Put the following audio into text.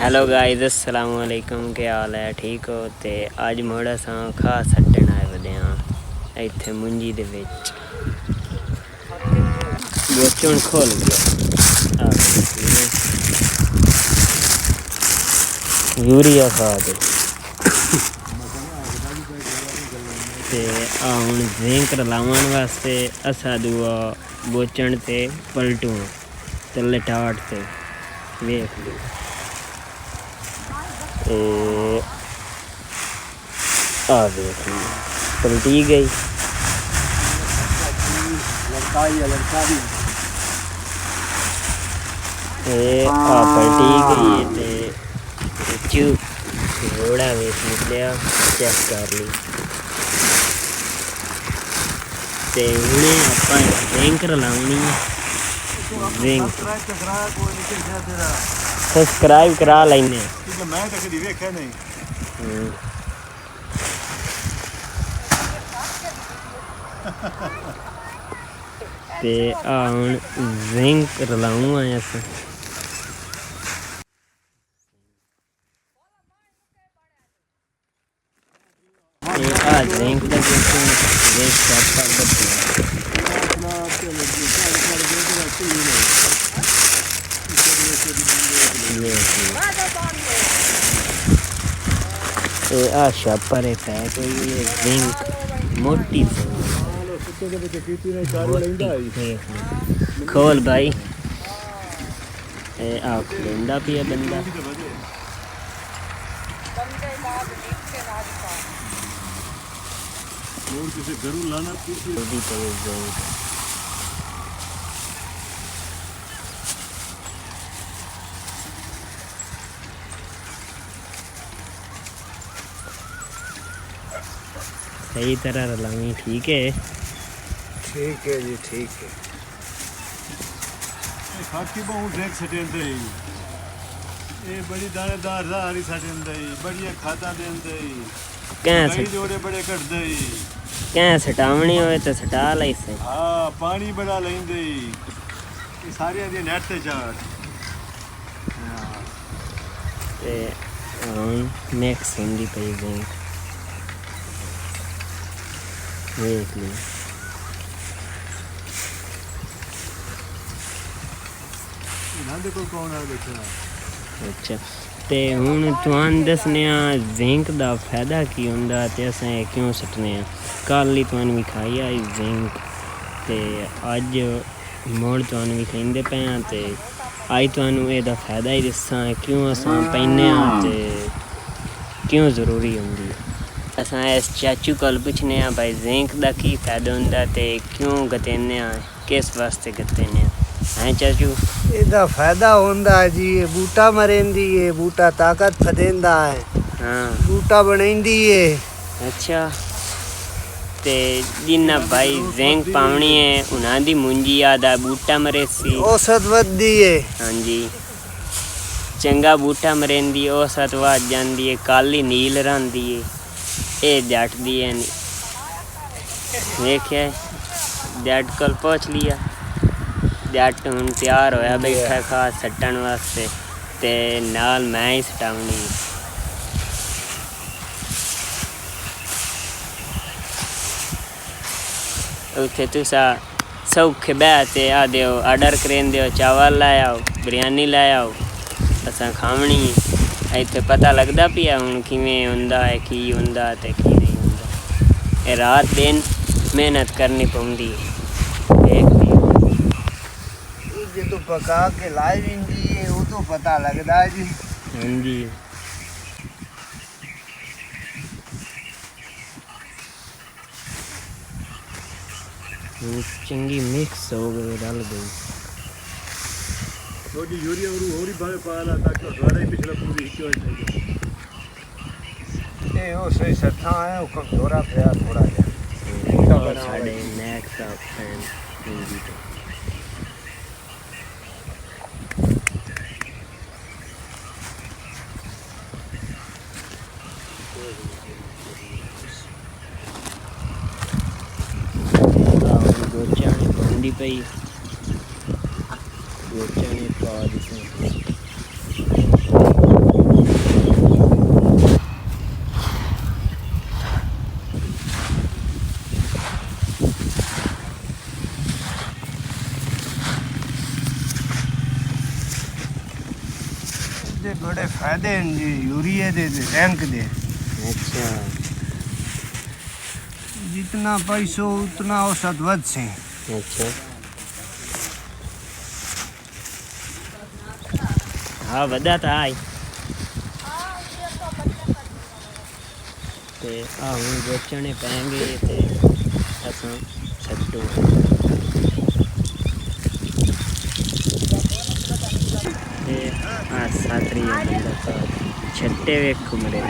hello guys अस्सलाम वालेकुम क्या हाल है ठीक हो ते अज मुड़ असां खास सट्टन आए वदे हाँ इत्थे मुंजी दे विच गोचण खोल गया यूरिया खाद ते हुण जिंक रलावन वास्ते असा दुआ गोचण ते पलटू तले टाट ते वेख लो आ देख पलटी गई पलटी गई ते घोड़ा वेच निकलिया चेक कर ली ते हुणे आपां जिंक रलाउणी जिंक सब्सक्राइब करा लेने मैं तो कभी वेख्या नहीं ते हुण जिंक रलाऊं आए अस जिंक दा वेच चेक पर एक है कोई जिंक मोटी खोल भाई खुलेंदा पिया बंदा सही तरह रलावी ठीक है जी ठीक है खाकी बहुत देख सटेंदे ये बड़ी दानेदार हरी सटेंदे बढ़िया खाता देंदे कई जोड़े बड़े कट दे क्या सटावनी होए तो सटा लई से हां पानी बड़ा लेंदे ये सारी दी नेट ते चाट हां ते नेक्स्ट हिंदी पे जिंक देख ली अच्छा ते हुण तुहां दसने जिंक दा फायदा की हुंदा ते असें क्यों सटने कल ही तुहां विखाई आई जिंक ते अज मुड़ तुहां विखाइंदे पे ते अज तुहां एदा फायदा ही दस्सां क्यों असां पैने ते क्यों जरूरी हुंदी असां इस चाचू कोल पुछने भाई जिंक दा की फायदा हुंदा ते क्यों गतेने किस वास्ते गतेने हैं चाचू ਇਹਦਾ फायदा ਹੁੰਦਾ जी बूटा मरेंदी है बूटा ताकत फदेंदा है हाँ बूटा बनेंदी है अच्छा ते जिन्ना भाई जिंक पावनी है उन्हां दी मुंजी आदा बूटा मरेसी औसत वधदी है हाँ जी चंगा बूटा मरेंदी औसत वध जांदी है काली नील रहांदी है ये जट दी है देखिए जट कोल पहुँच लिया जट हुण तैयार होया बैठा खास सट्टन वास्ते ते नाल मैं ही सटावनी उत्थे तुसा सौखे बह ते आ दिओ आर्डर करें दिओ चावल लै आओ बिरयानी लै आओ असां खावनी इत्थे पता लगदा पिया हुण किवें हुंदा है की हुंदा ते की नहीं हुंदा ए रात दिन मेहनत करनी पौंदी है जो पका के लाई विंदी है वो तो पता लगदा है जी हाँ जी चंगी मिक्स हो गई डाल गई थोड़ी यूरिया और ही बारे पाला ताकि द्वारा ही पिछला पूरी हिचो ये वो सही सट्ठा है वो कमजोरा पे थोड़ा जा साढ़े नेक्स्ट फैन हिंदी तो पई वो चने पा ਇਹਦੇ ਬੜੇ ਫਾਇਦੇ ਹਨ ਜੀ यूरिया ਦੇ ਤੇ टैंक ਦੇ अच्छा जितना पैसो उतना औसत वध से अच्छा हाँ वधा तो आई ते आ हूँ बेचने पैंगे ते असां छट्टू ते आ सातरी बंदा छट्टे वेख मरे